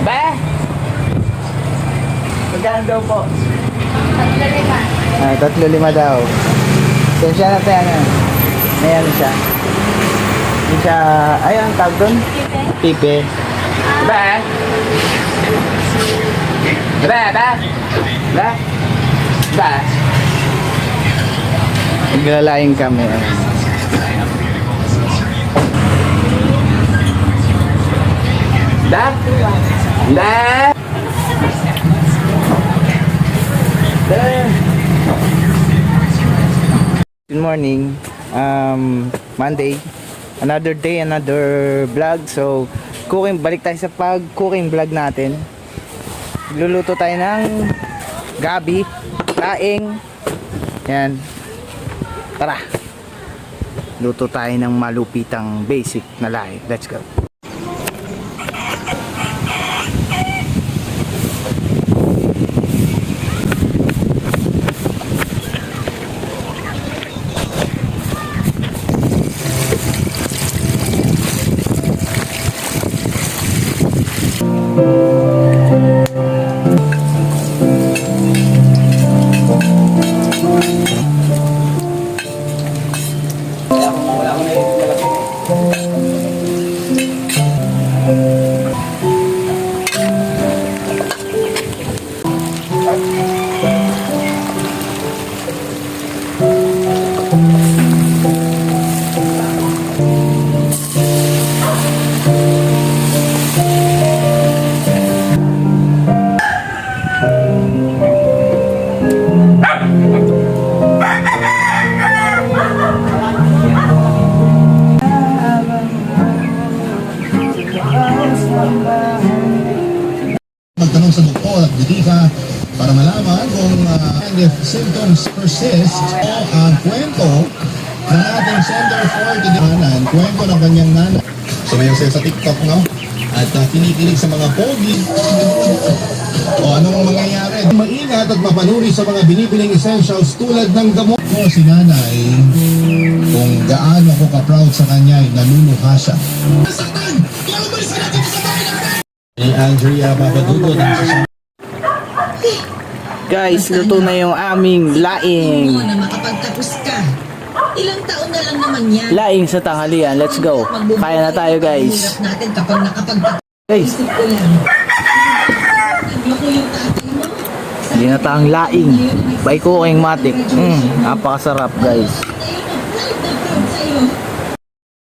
Be! Magkano daw po? 3,500. Ah, 3,500 daw. So siya na tayo ano. May ano siya. Hindi siya, ayun, tawag doon? Pipe. Be! Be! Be! Be! Be! Naglalaing kami. Da? Da? Good morning. Monday. Another day, another vlog. So, balik tayo sa pag-cooking vlog natin. Luluto tayo ng gabi, laing. Yan. Tara. Luto tayo ng malupitang basic na laing. Let's go. Magtanong sa doktor at butika para malaman kung if symptoms persist o ang kwento ng ating sender for today, kwento ng kanyang nanay. Sumayaw siya sa TikTok, no? At kinikilig sa mga pogi. O anong mangyayari? Maingat at mapanuri sa mga binibiling essentials tulad ng gamot. O si nanay, kung gaano ako ka-proud sa kanya, ay naluluha siya. Ni Andrea Papadugo ng Guys, luto na yung aming laing. Mo na makapagtapos ka. Ilang taon na lang naman yan. Laing sa tanghalian. Let's go. Kaya na tayo, guys. Hirap natin kapag nakapagtapos. Guys, Isip ko lang. Naku yung tatay mo. ginataang laing by cooking matic. Napakasarap, guys.